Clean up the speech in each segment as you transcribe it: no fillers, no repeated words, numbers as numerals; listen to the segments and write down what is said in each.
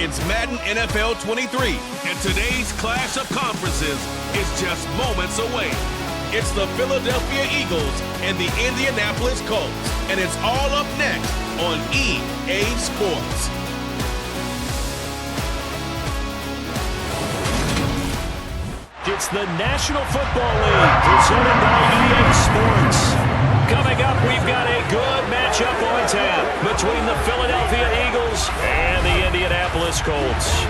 It's Madden NFL 23, and today's clash of conferences is just moments away. It's the Philadelphia Eagles and the Indianapolis Colts, and it's all up next on EA Sports. It's the National Football League, presented by EA Sports. Coming up, we've got a good matchup on tap between the Philadelphia Eagles and the Indianapolis Colts.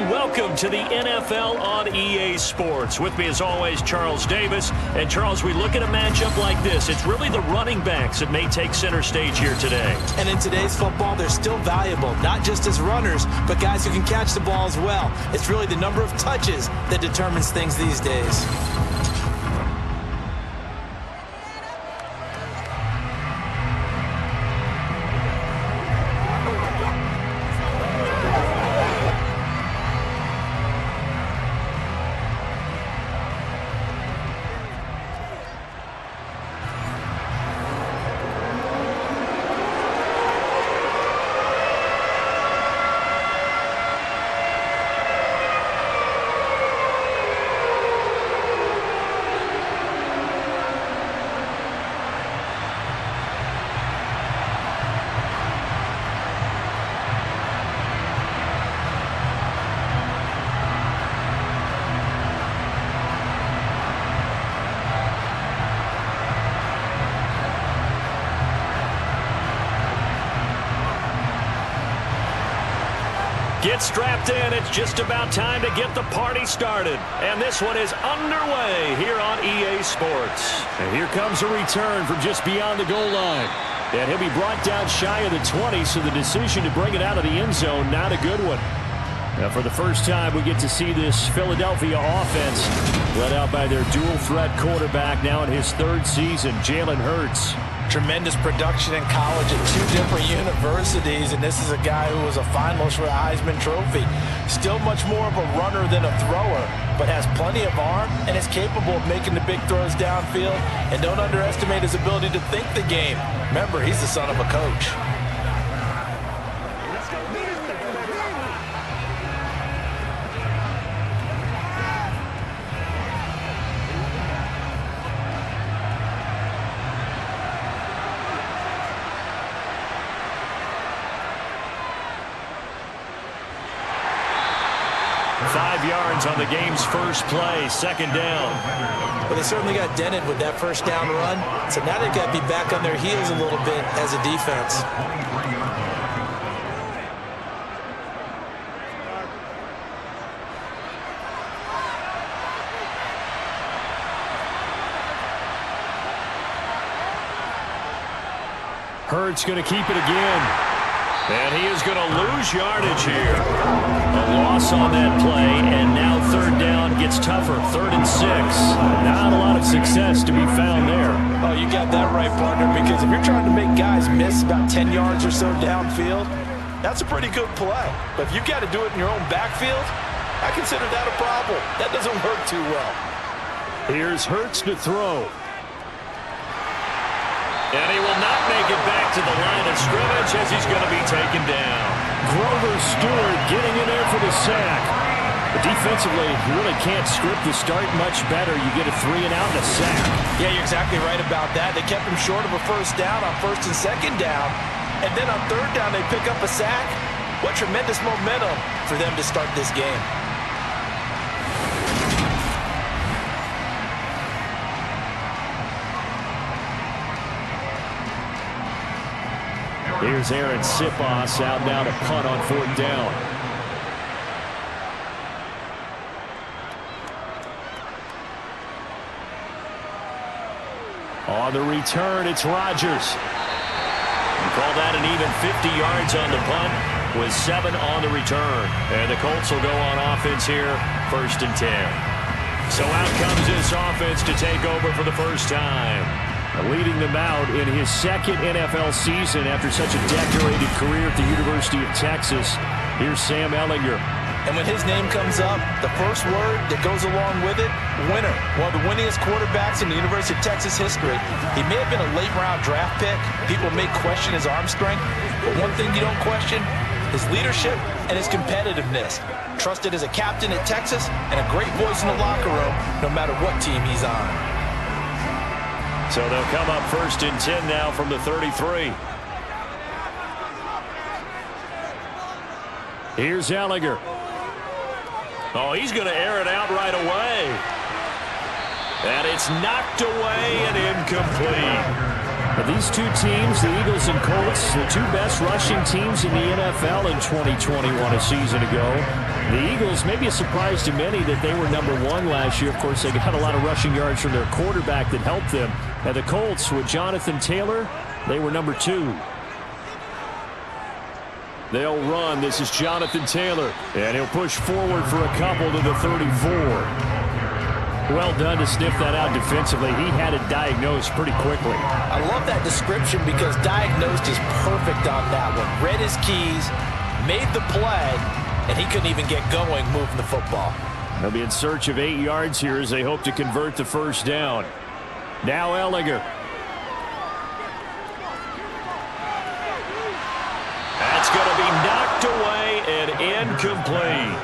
Welcome to the NFL on EA Sports. With me as always, Charles Davis. And Charles, we look at a matchup like this. It's really the running backs that may take center stage here today. And in today's football, they're still valuable, not just as runners, but guys who can catch the ball as well. It's really the number of touches that determines things these days. Get strapped in. It's just about time to get the party started. And this one is underway here on EA Sports. And here comes a return from just beyond the goal line. And he'll be brought down shy of the 20, so the decision to bring it out of the end zone, not a good one. Now, for the first time, we get to see this Philadelphia offense led out by their dual-threat quarterback now in his third season, Jalen Hurts. Tremendous production in college at two different universities, and this is a guy who was a finalist for the Heisman Trophy. Still much more of a runner than a thrower, but has plenty of arm and is capable of making the big throws downfield. And don't underestimate his ability to think the game. Remember, he's the son of a coach. 5 yards on the game's first play, second down. Well, they certainly got dented with that first down run, so now they've got to be back on their heels a little bit as a defense. Hurts going to keep it again. And he is going to lose yardage here. A loss on that play, and now third down gets tougher. 3rd and 6. Not a lot of success to be found there. Oh, you got that right, partner, because if you're trying to make guys miss about 10 yards or so downfield, that's a pretty good play. But if you've got to do it in your own backfield, I consider that a problem. That doesn't work too well. Here's Hurts to throw. And he will not make it back to the line of scrimmage as he's going to be taken down. Grover Stewart getting in there for the sack. But defensively, you really can't script the start much better. You get a 3 and out and a sack. Yeah, you're exactly right about that. They kept him short of a first down on 1st and 2nd down. And then on 3rd down, they pick up a sack. What tremendous momentum for them to start this game. Here's Aaron Sipos out now to punt on 4th down. On the return, it's Rodgers. You call that an even 50 yards on the punt with 7 on the return. And the Colts will go on offense here, 1st and 10. So out comes this offense to take over for the first time. Leading them out in his 2nd NFL season after such a decorated career at the University of Texas. Here's Sam Ehlinger. And when his name comes up, the first word that goes along with it, winner. One of the winningest quarterbacks in the University of Texas history. He may have been a late-round draft pick. People may question his arm strength. But one thing you don't question, his leadership and his competitiveness. Trusted as a captain at Texas and a great voice in the locker room, no matter what team he's on. So they'll come up 1st and 10 now from the 33. Here's Ellinger. Oh, he's going to air it out right away. And it's knocked away and incomplete. But these two teams, the Eagles and Colts, the two best rushing teams in the NFL in 2021 a season ago. The Eagles, maybe a surprise to many that they were #1 last year. Of course, they got a lot of rushing yards from their quarterback that helped them. And the Colts, with Jonathan Taylor, they were #2. They'll run. This is Jonathan Taylor. And he'll push forward for a couple to the 34. Well done to sniff that out defensively. He had it diagnosed pretty quickly. I love that description because diagnosed is perfect on that one. Read his keys, made the play, and he couldn't even get going moving the football. They'll be in search of 8 yards here as they hope to convert the first down. Now Ellinger. That's going to be knocked away and incomplete.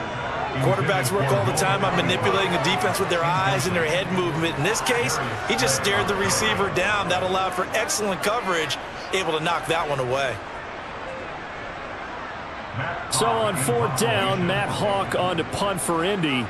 Quarterbacks work all the time on manipulating the defense with their eyes and their head movement. In this case, he just stared the receiver down. That allowed for excellent coverage, able to knock that one away. So on 4th down, Matt Hawk on to punt for Indy.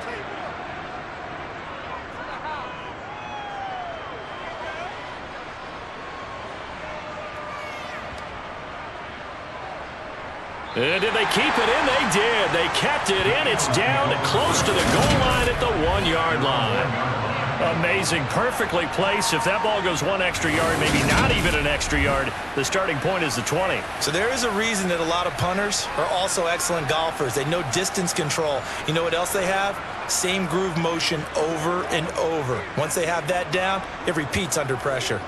And did they keep it in? They did. They kept it in. It's down close to the goal line at the 1-yard line. Amazing. Perfectly placed. If that ball goes 1 extra yard, maybe not even an extra yard, the starting point is the 20. So there is a reason that a lot of punters are also excellent golfers. They know distance control. You know what else they have? Same groove motion over and over. Once they have that down, it repeats under pressure.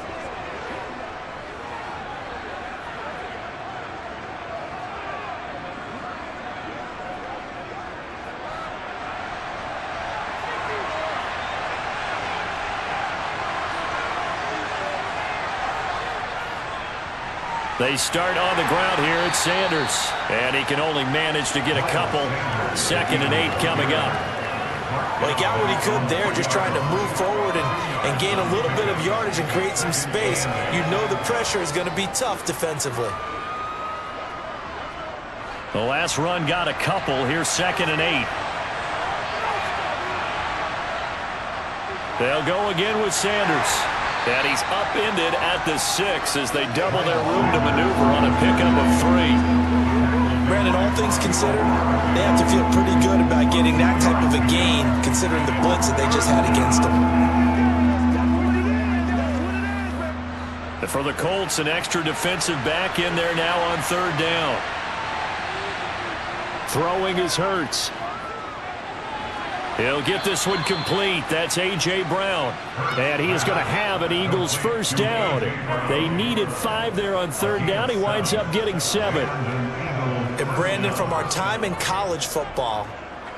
They start on the ground here at Sanders. And he can only manage to get a couple. 2nd and 8 coming up. Well, he got what he could there, just trying to move forward and gain a little bit of yardage and create some space. You know the pressure is going to be tough defensively. The last run got a couple. Here's 2nd and 8. They'll go again with Sanders. And he's upended at the 6 as they double their room to maneuver on a pickup of 3. Brandon, all things considered, they have to feel pretty good about getting that type of a gain, considering the blitz that they just had against them. And for the Colts, an extra defensive back in there now on 3rd down. Throwing is Hurts. He'll get this one complete. That's A.J. Brown. And he is going to have an Eagles first down. They needed 5 there on 3rd down. He winds up getting 7. And Brandon, from our time in college football,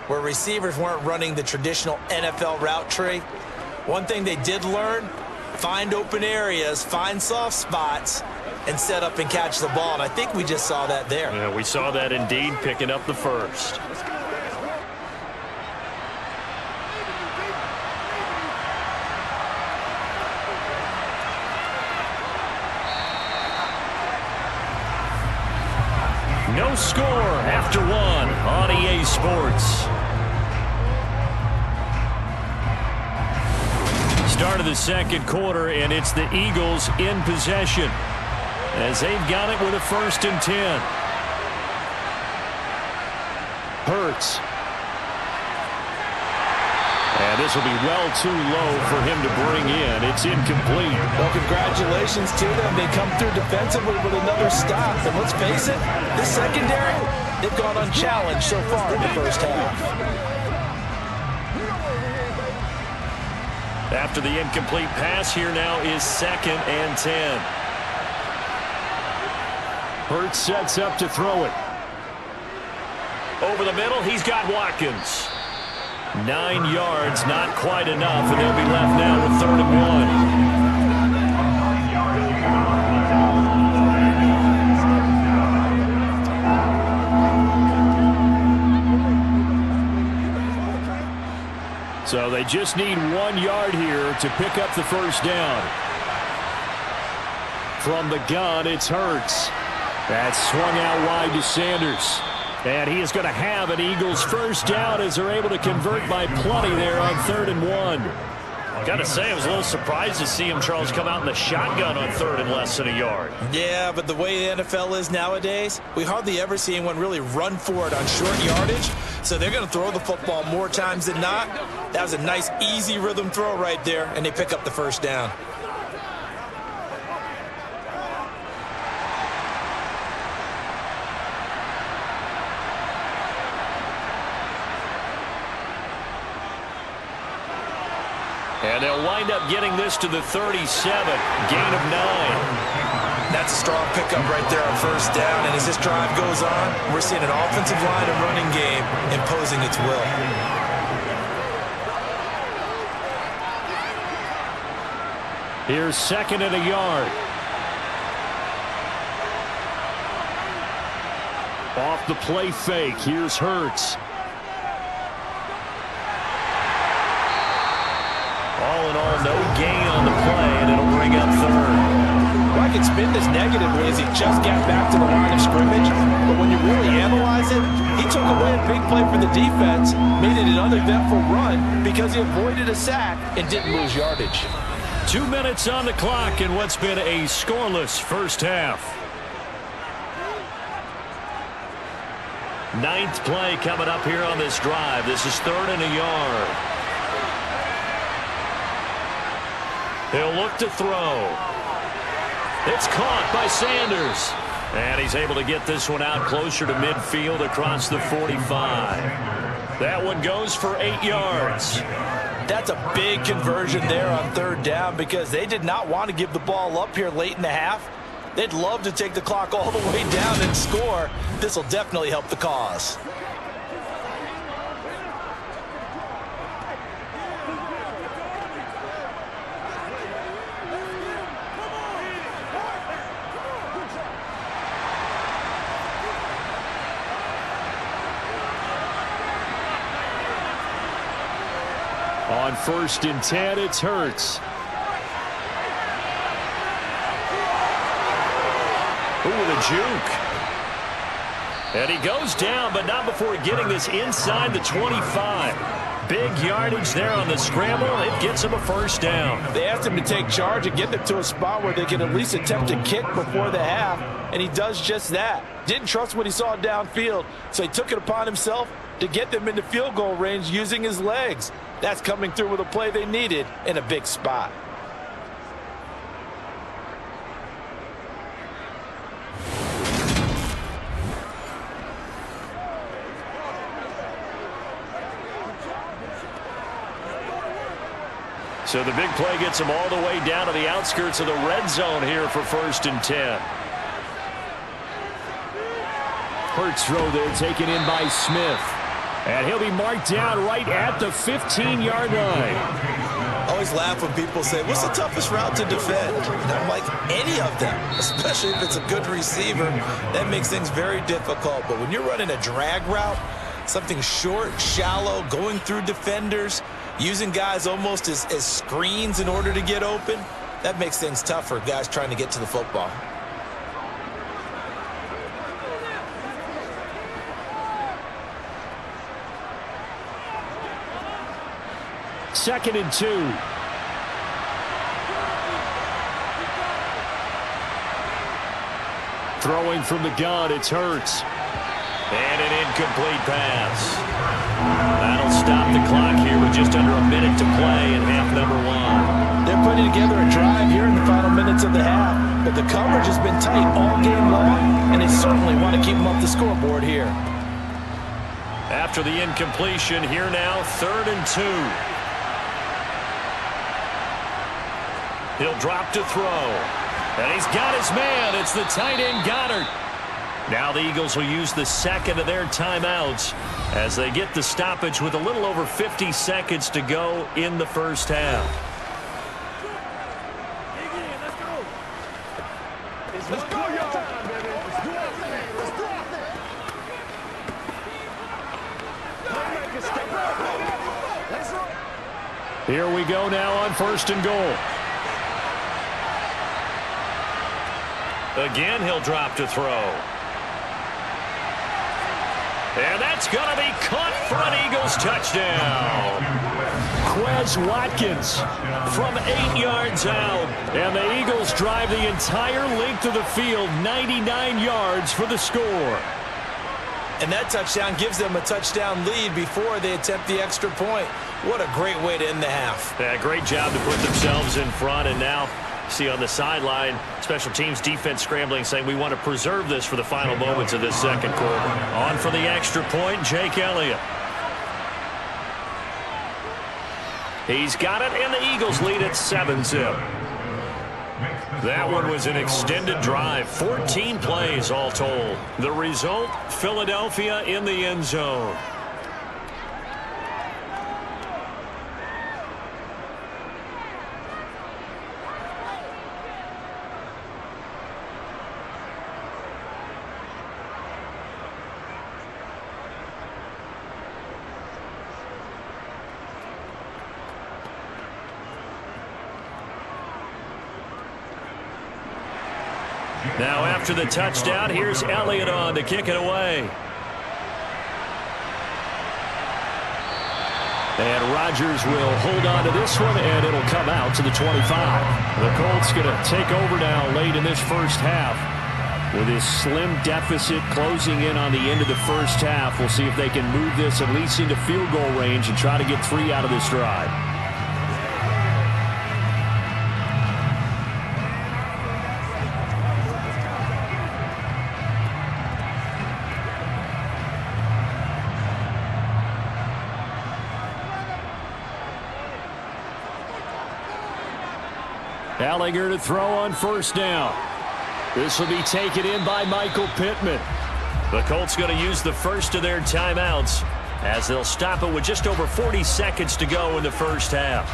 where receivers weren't running the traditional NFL route tree, one thing they did learn, find open areas, find soft spots, and set up and catch the ball. And I think we just saw that there. Yeah, we saw that indeed, picking up the first. No score after 1 on EA Sports. Start of the 2nd quarter, and it's the Eagles in possession as they've got it with a 1st and 10. Hurts. And this will be well too low for him to bring in. It's incomplete. Well, congratulations to them. They come through defensively with another stop. And let's face it, this secondary, they've gone unchallenged so far in the first half. After the incomplete pass, here now is 2nd and 10. Hurts sets up to throw it. Over the middle, he's got Watkins. 9 yards, not quite enough, and they'll be left now with 3rd and 1. So they just need 1 yard here to pick up the first down. From the gun, it's Hurts. That's swung out wide to Sanders. And he is going to have an Eagles first down as they're able to convert by plenty there on 3rd and 1. Got to say, I was a little surprised to see him, Charles, come out in the shotgun on 3rd and less than a yard. Yeah, but the way the NFL is nowadays, we hardly ever see anyone really run for it on short yardage. So they're going to throw the football more times than not. That was a nice, easy rhythm throw right there, and they pick up the first down. And they'll wind up getting this to the 37, gain of 9. That's a strong pickup right there on first down. And as this drive goes on, we're seeing an offensive line and running game imposing its will. Here's 2nd and a yard. Off the play fake, here's Hurts. All in all, no gain on the play, and it'll bring up 3rd. Well, I can spin this negatively as he just got back to the line of scrimmage. But when you really analyze it, he took away a big play for the defense, made it an uneventful run because he avoided a sack and didn't lose yardage. 2 minutes on the clock in what's been a scoreless first half. 9th play coming up here on this drive. This is 3rd and a yard. He'll look to throw. It's caught by Sanders. And he's able to get this one out closer to midfield across the 45. That one goes for 8 yards. That's a big conversion there on 3rd down because they did not want to give the ball up here late in the half. They'd love to take the clock all the way down and score. This will definitely help the cause. On 1st and 10, it's Hurts. Ooh, the juke. And he goes down, but not before getting this inside the 25. Big yardage there on the scramble. It gets him a first down. They asked him to take charge and get them to a spot where they can at least attempt to kick before the half, and he does just that. Didn't trust what he saw downfield, so he took it upon himself to get them into field goal range using his legs. That's coming through with a play they needed in a big spot. So the big play gets him all the way down to the outskirts of the red zone here for 1st and 10. Hurts throw there taken in by Smith. And he'll be marked down right at the 15-yard line. I always laugh when people say, what's the toughest route to defend? And I'm like, any of them, especially if it's a good receiver. That makes things very difficult. But when you're running a drag route, something short, shallow, going through defenders, using guys almost as screens in order to get open, that makes things tough for guys trying to get to the football. Second and 2. Throwing from the gun, it's Hurts. And an incomplete pass. That'll stop the clock here with just under a minute to play in half number 1. They're putting together a drive here in the final minutes of the half, but the coverage has been tight all game long, and they certainly want to keep them off the scoreboard here. After the incompletion, here now, 3rd and 2. He'll drop to throw. And he's got his man. It's the tight end, Goddard. Now the Eagles will use the second of their timeouts as they get the stoppage with a little over 50 seconds to go in the first half. Let's go your time, baby. Let's do it, man. Let's do it, man. Playmaker, step up, baby. Let's go. Here we go now on 1st and goal. Again, he'll drop to throw. And that's going to be caught for an Eagles touchdown. Quez Watkins from 8 yards out. And the Eagles drive the entire length of the field, 99 yards for the score. And that touchdown gives them a touchdown lead before they attempt the extra point. What a great way to end the half. Yeah, great job to put themselves in front, and now see on the sideline, special teams defense scrambling, saying we want to preserve this for the final moments of this second quarter. On for the extra point, Jake Elliott. He's got it, and the Eagles lead at 7-zip. That one was an extended drive, 14 plays all told. The result, Philadelphia in the end zone. Now after the touchdown, here's Elliott on to kick it away. And Rodgers will hold on to this one, and it'll come out to the 25. The Colts going to take over now late in this first half with this slim deficit closing in on the end of the first half. We'll see if they can move this at least into field goal range and try to get 3 out of this drive. Gallagher to throw on 1st down. This will be taken in by Michael Pittman. The Colts going to use the first of their timeouts as they'll stop it with just over 40 seconds to go in the first half.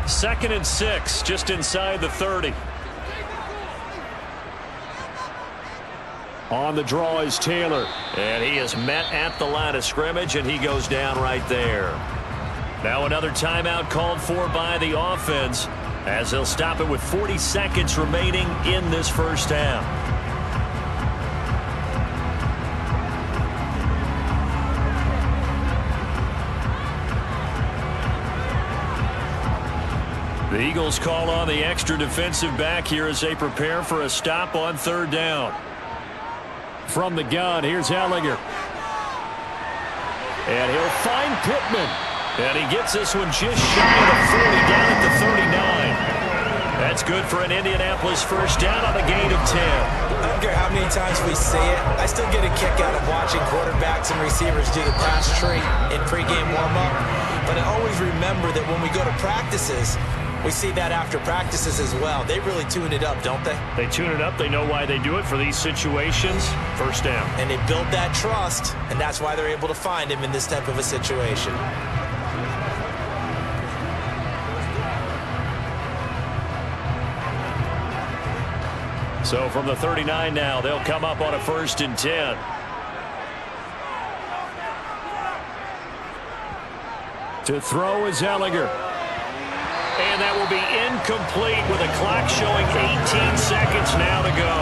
Second and 6, just inside the 30. On the draw is Taylor. And he is met at the line of scrimmage, and he goes down right there. Now another timeout called for by the offense as they'll stop it with 40 seconds remaining in this first half. The Eagles call on the extra defensive back here as they prepare for a stop on 3rd down. From the gun, here's Gallagher. And he'll find Pittman. And he gets this one just shy of the 40 down at the 39. That's good for an Indianapolis first down on a gain of 10. I don't care how many times we say it, I still get a kick out of watching quarterbacks and receivers do the pass tree in pregame warm-up. But I always remember that when we go to practices, we see that after practices as well. They really tune it up, don't they? They tune it up. They know why they do it for these situations. First down. And they build that trust, and that's why they're able to find him in this type of a situation. So from the 39 now, they'll come up on a 1st and 10. To throw is Gallagher. And that will be incomplete with a clock showing 18 seconds now to go.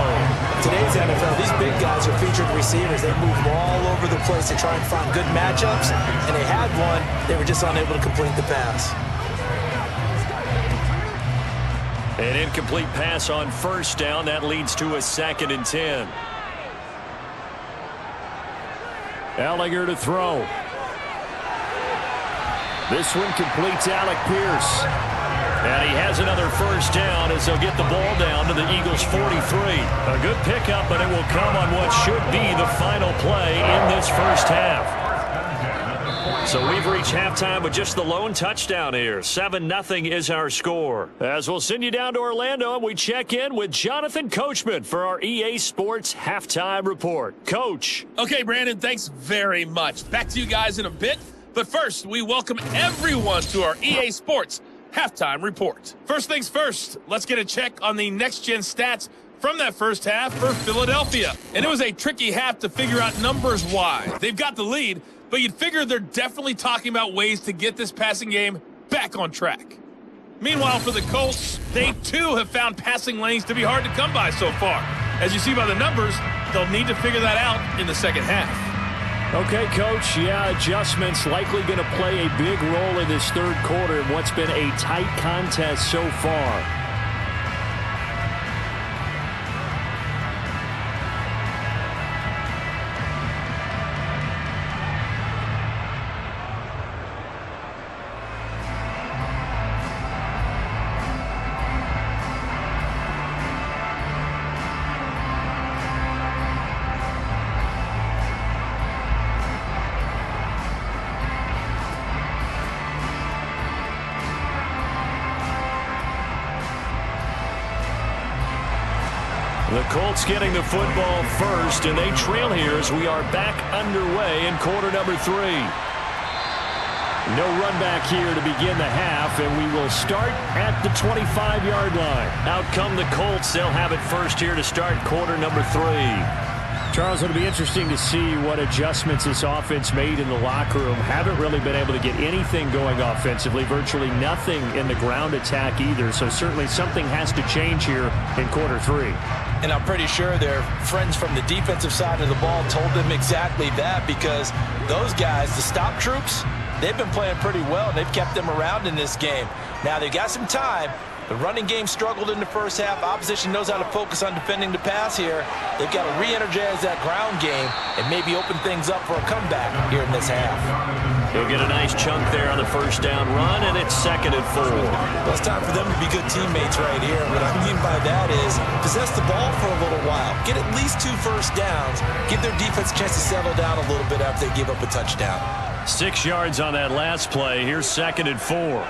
Today's NFL, these big guys are featured receivers. They move all over the place to try and find good matchups, and they had one. They were just unable to complete the pass. An incomplete pass on 1st down. That leads to a 2nd and 10. Gallagher to throw. This one completes Alec Pierce. And he has another first down as they'll get the ball down to the Eagles' 43. A good pickup, but it will come on what should be the final play in this first half. So we've reached halftime with just the lone touchdown here. 7-0 is our score. As we'll send you down to Orlando, and we check in with Jonathan Coachman for our EA Sports Halftime Report. Coach. Okay, Brandon, thanks very much. Back to you guys in a bit. But first, we welcome everyone to our EA Sports Halftime Report. First things first, let's get a check on the next-gen stats from that first half for Philadelphia. And it was a tricky half to figure out numbers-wise. They've got the lead, but you'd figure they're definitely talking about ways to get this passing game back on track. Meanwhile, for the Colts, they too have found passing lanes to be hard to come by so far. As you see by the numbers, they'll need to figure that out in the second half. Okay, Coach, yeah, adjustments likely going to play a big role in this third quarter in what's been a tight contest so far. The Colts getting the football first, and they trail here as we are back underway in quarter number 3. No run back here to begin the half, and we will start at the 25-yard line. Out come the Colts. They'll have it first here to start quarter number 3. Charles, it'll be interesting to see what adjustments this offense made in the locker room. Haven't really been able to get anything going offensively, virtually nothing in the ground attack either, so certainly something has to change here in quarter 3. And I'm pretty sure their friends from the defensive side of the ball told them exactly that, because those guys, the stop troops, they've been playing pretty well. They've kept them around in this game. Now, they've got some time. The running game struggled in the first half. Opposition knows how to focus on defending the pass here. They've got to re-energize that ground game and maybe open things up for a comeback here in this half. He'll get a nice chunk there on the first down run, and it's 2nd and 4. Well, it's time for them to be good teammates right here. What I mean by that is possess the ball for a little while. Get at least 2 first downs. Give their defense a chance to settle down a little bit after they give up a touchdown. 6 yards on that last play. Here's 2nd and 4.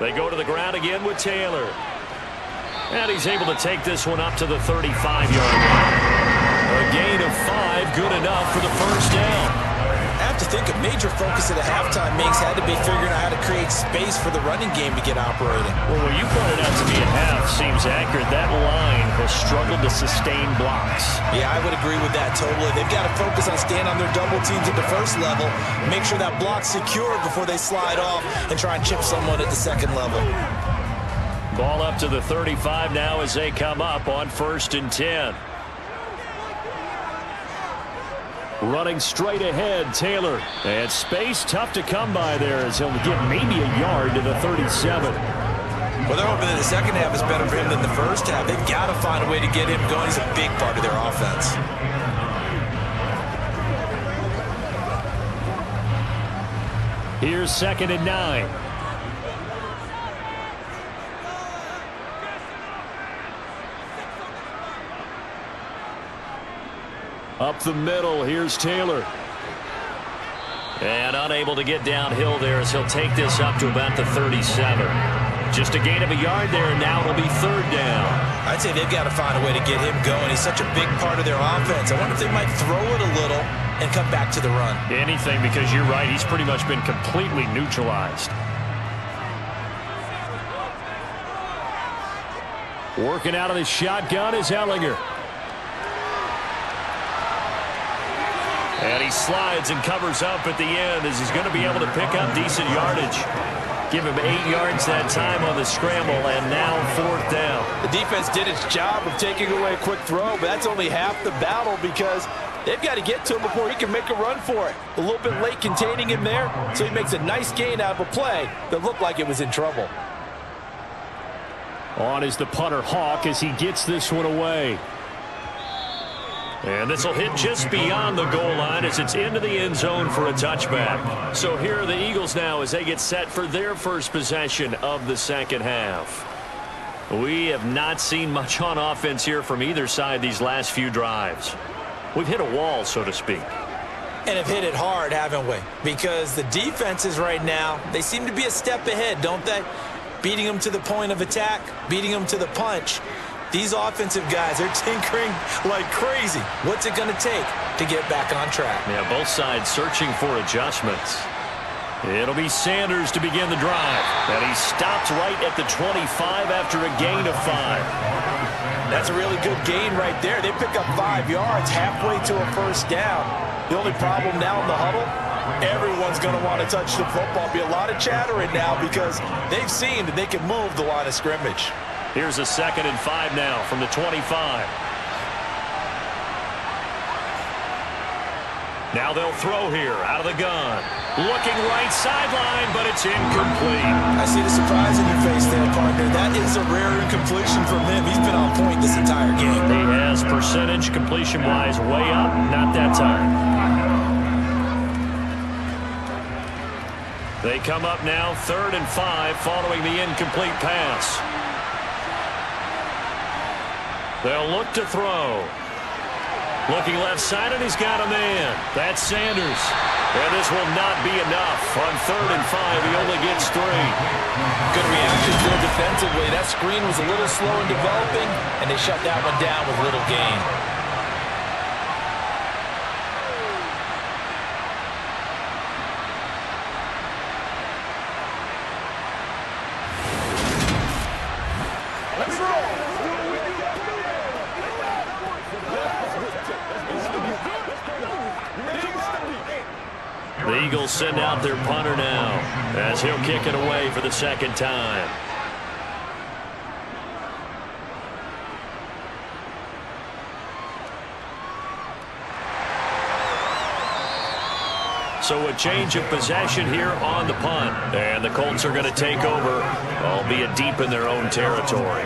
They go to the ground again with Taylor. And he's able to take this one up to the 35-yard line. A gain of 5, good enough for the first down. I have to think a major focus of the halftime makes had to be figuring out how to create space for the running game to get operating. Well, what you pointed out to me at half seems accurate. That line has struggled to sustain blocks. Yeah, I would agree with that totally. They've got to focus on staying on their double teams at the first level, make sure that block's secured before they slide off and try and chip someone at the second level. Ball up to the 35 now as they come up on 1st and 10. Running straight ahead, Taylor. And space tough to come by there as he'll get maybe a yard to the 37. Well, they're hoping that the second half is better for him than the first half. They've got to find a way to get him going. He's a big part of their offense. Here's 2nd and 9. Up the middle, here's Taylor. And unable to get downhill there as he'll take this up to about the 37. Just a gain of a yard there, and now it'll be 3rd down. I'd say they've got to find a way to get him going. He's such a big part of their offense. I wonder if they might throw it a little and come back to the run. Anything, because you're right, he's pretty much been completely neutralized. Working out of the shotgun is Ellinger. And he slides and covers up at the end as he's going to be able to pick up decent yardage. Give him 8 yards that time on the scramble, and now 4th down. The defense did its job of taking away a quick throw, but that's only half the battle because they've got to get to him before he can make a run for it. A little bit late containing him there, so he makes a nice gain out of a play that looked like it was in trouble. On is the punter Hawk as he gets this one away. And this will hit just beyond the goal line as it's into the end zone for a touchback. So here are the Eagles now as they get set for their first possession of the second half. We have not seen much on offense here from either side these last few drives. We've hit a wall, so to speak. And have hit it hard, haven't we? Because the defenses right now, they seem to be a step ahead, don't they? Beating them to the point of attack, beating them to the punch. These offensive guys are tinkering like crazy. What's it going to take to get back on track? Yeah, both sides searching for adjustments. It'll be Sanders to begin the drive. And he stopped right at the 25 after a gain of 5. That's a really good gain right there. They pick up 5 yards halfway to a first down. The only problem now in the huddle, everyone's going to want to touch the football. Be a lot of chattering now because they've seen that they can move the line of scrimmage. Here's a 2nd and 5 now from the 25. Now they'll throw here out of the gun. Looking right sideline, but it's incomplete. I see the surprise in your face there, partner. That is a rare incompletion from him. He's been on point this entire game. He has percentage completion-wise way up. Not that time. They come up now 3rd and 5 following the incomplete pass. They'll look to throw. Looking left side, and he's got a man. That's Sanders. And this will not be enough. On 3rd and 5, he only gets 3. Good reaction there defensively. That screen was a little slow in developing, and they shut that one down with little gain. The Eagles send out their punter now as he'll kick it away for the 2nd time. So a change of possession here on the punt. And the Colts are going to take over, albeit deep in their own territory.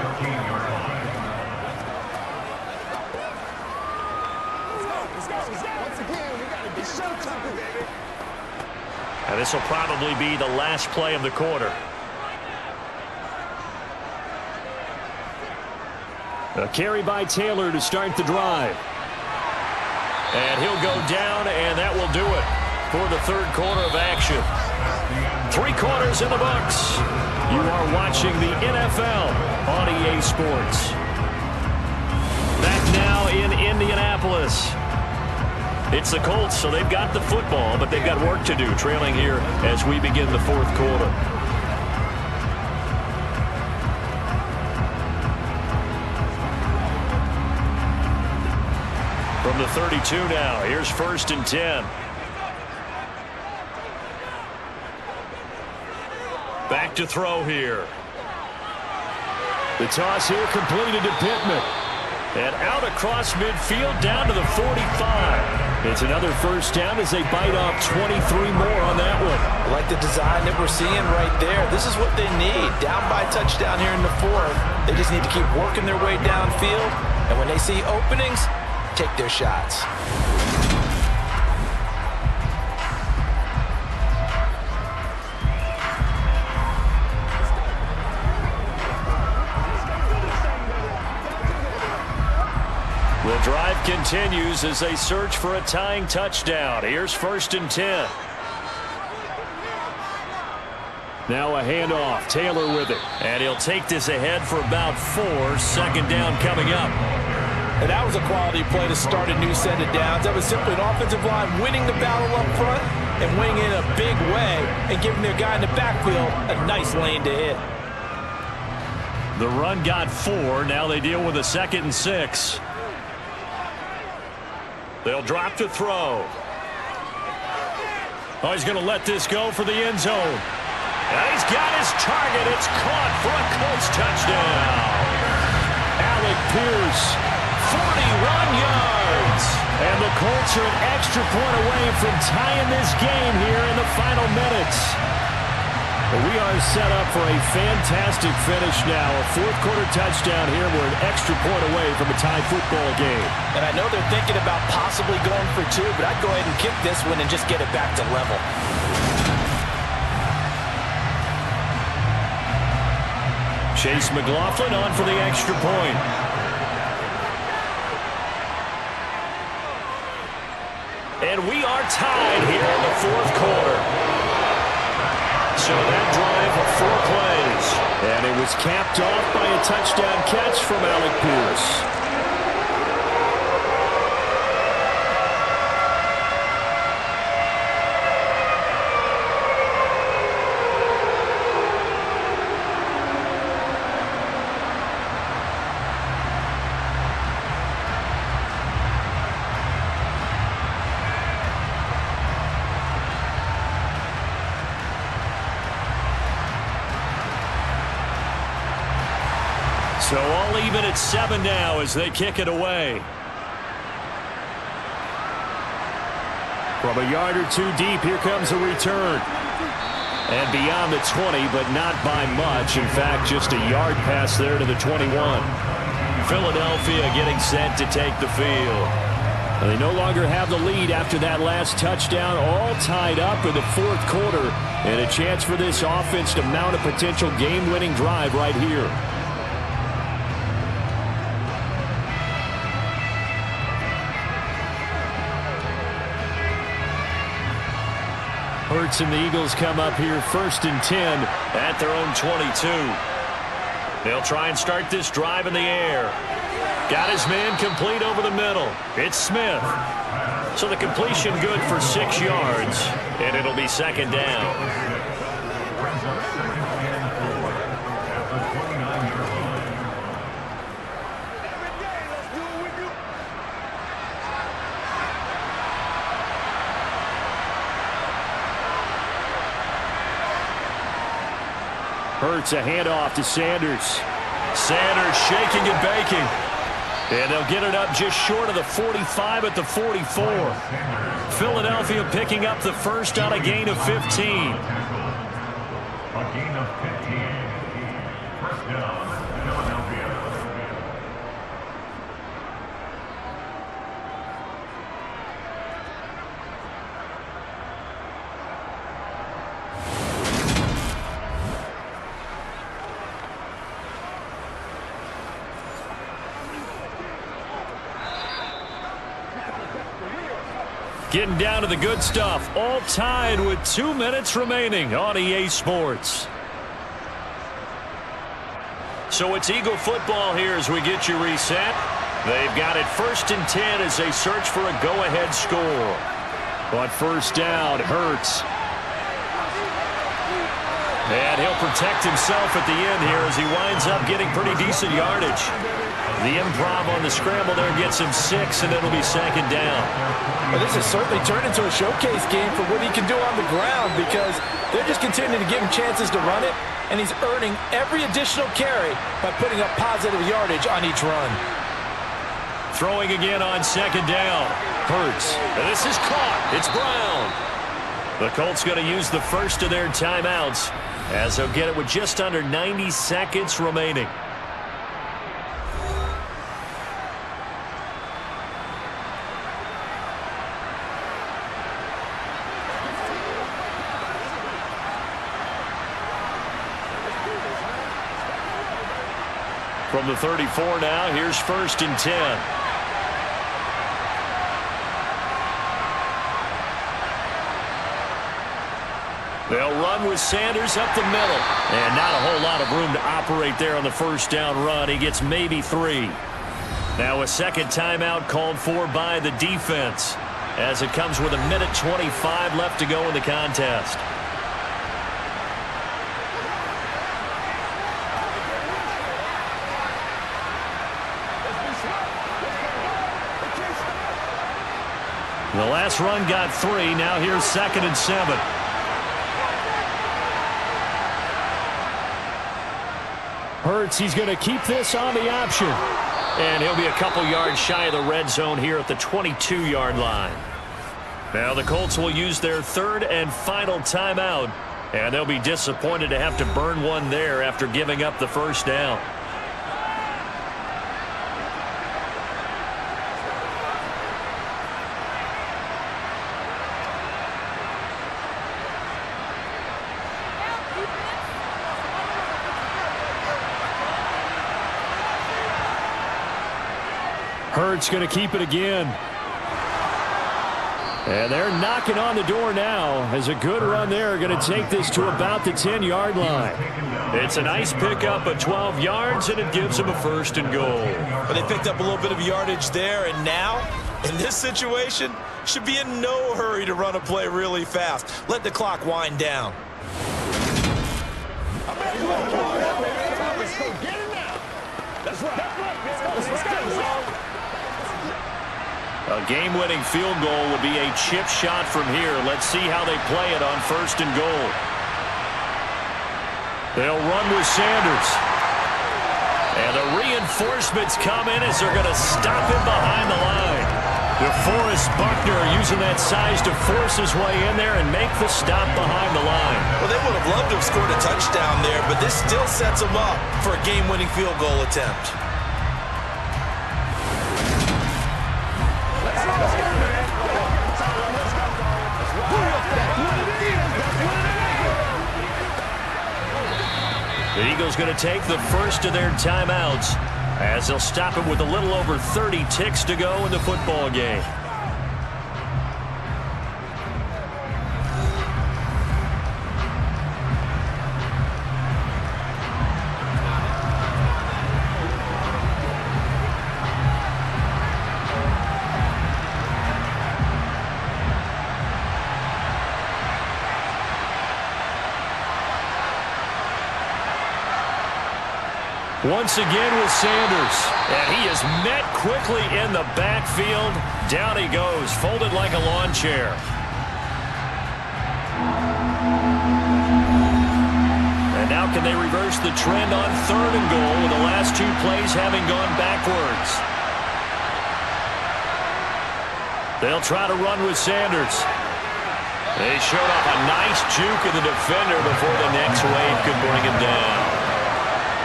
And this will probably be the last play of the quarter. A carry by Taylor to start the drive. And he'll go down, and that will do it for the 3rd quarter of action. 3 quarters in the books. You are watching the NFL on EA Sports. Back now in Indianapolis. It's the Colts, so they've got the football, but they've got work to do, trailing here as we begin the 4th quarter. From the 32 now, here's 1st and 10. Back to throw here. The toss here completed to Pittman. And out across midfield down to the 45. It's another first down as they bite off 23 more on that one. I like the design that we're seeing right there. This is what they need. Down by touchdown here in the 4th. They just need to keep working their way downfield. And when they see openings, take their shots. The drive continues as they search for a tying touchdown. Here's 1st and 10. Now a handoff. Taylor with it. And he'll take this ahead for about 4. 2nd down coming up. And that was a quality play to start a new set of downs. That was simply an offensive line winning the battle up front and winning in a big way and giving their guy in the backfield a nice lane to hit. The run got 4. Now they deal with a 2nd and 6. They'll drop to throw. Oh, he's going to let this go for the end zone. And he's got his target. It's caught for a Colts touchdown. Alec Pierce, 41 yards. And the Colts are an extra point away from tying this game here in the final minutes. We are set up for a fantastic finish now. A 4th quarter touchdown here. We're an extra point away from a tie football game. And I know they're thinking about possibly going for 2, but I'd go ahead and kick this one and just get it back to level. Chase McLaughlin on for the extra point. And we are tied here in the fourth quarter. So that drive of 4 plays. And it was capped off by a touchdown catch from Alec Pierce. So all even at 7 now as they kick it away. From a yard or 2 deep, here comes a return. And beyond the 20, but not by much. In fact, just a yard pass there to the 21. Philadelphia getting set to take the field. And they no longer have the lead after that last touchdown, all tied up in the fourth quarter. And a chance for this offense to mount a potential game-winning drive right here. Hurts and the Eagles come up here 1st and 10 at their own 22. They'll try and start this drive in the air. Got his man complete over the middle. It's Smith. So the completion good for 6 yards, and it'll be 2nd down. Hurts a handoff to Sanders. Sanders shaking and baking. And they'll get it up just short of the 45 at the 44. Philadelphia picking up the first on a gain of 15. A gain of 15. First down, Philadelphia. Getting down to the good stuff, all tied with 2 minutes remaining on EA Sports. So it's Eagle football here as we get you reset. They've got it 1st and 10 as they search for a go-ahead score. On 1st down, Hurts. And he'll protect himself at the end here as he winds up getting pretty decent yardage. The improv on the scramble there gets him 6, and it'll be 2nd down. Well, this has certainly turned into a showcase game for what he can do on the ground because they're just continuing to give him chances to run it, and he's earning every additional carry by putting up positive yardage on each run. Throwing again on 2nd down. Hurts. This is caught. It's Brown. The Colts going to use the first of their timeouts as they'll get it with just under 90 seconds remaining. From the 34 now, here's 1st and 10. They'll run with Sanders up the middle. And not a whole lot of room to operate there on the 1st down run. He gets maybe 3. Now a 2nd timeout called for by the defense as it comes with 1:25 left to go in the contest. The last run got 3. Now here's 2nd and 7. Hurts, he's going to keep this on the option. And he'll be a couple yards shy of the red zone here at the 22-yard line. Now the Colts will use their 3rd and final timeout. And they'll be disappointed to have to burn one there after giving up the 1st down. Hurts going to keep it again. And they're knocking on the door now as a good run there going to take this to about the 10-yard line. It's a nice pickup of 12 yards, and it gives them a 1st and goal. But they picked up a little bit of yardage there, and now, in this situation, should be in no hurry to run a play really fast. Let the clock wind down. A game-winning field goal would be a chip shot from here. Let's see how they play it on 1st and goal. They'll run with Sanders. And the reinforcements come in as they're going to stop him behind the line. DeForest Buckner using that size to force his way in there and make the stop behind the line. Well, they would have loved to have scored a touchdown there, but this still sets them up for a game-winning field goal attempt. The Eagles going to take the first of their timeouts as they'll stop it with a little over 30 ticks to go in the football game. Once again with Sanders, and he is met quickly in the backfield. Down he goes, folded like a lawn chair. And now can they reverse the trend on 3rd and goal with the last 2 plays having gone backwards? They'll try to run with Sanders. They showed off a nice juke of the defender before the next wave could bring him down.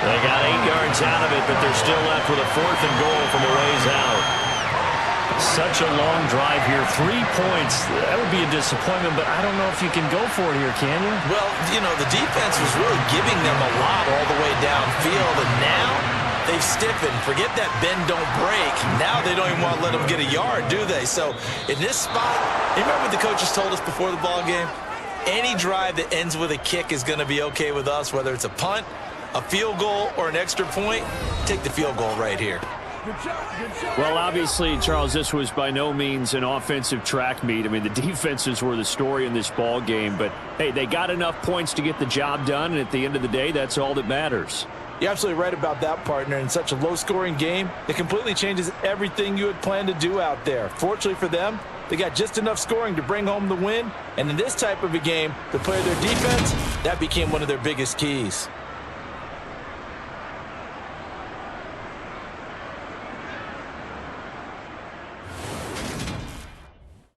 They got 8 yards out of it, but they're still left with a 4th and goal from a ways out. Such a long drive here. 3 points. That would be a disappointment, but I don't know if you can go for it here, can you? Well, you know, the defense was really giving them a lot all the way downfield, and now they've stiffened. Forget that bend, don't break. Now they don't even want to let them get a yard, do they? So in this spot, you remember what the coaches told us before the ball game? Any drive that ends with a kick is going to be okay with us, whether it's a punt, a field goal, or an extra point. Take the field goal right here. Well, obviously, Charles, this was by no means an offensive track meet. I mean, the defenses were the story in this ball game, but hey, they got enough points to get the job done, and at the end of the day, that's all that matters. You're absolutely right about that, partner. In such a low-scoring game, it completely changes everything you had planned to do out there. Fortunately for them, they got just enough scoring to bring home the win, and in this type of a game, to play their defense, that became one of their biggest keys.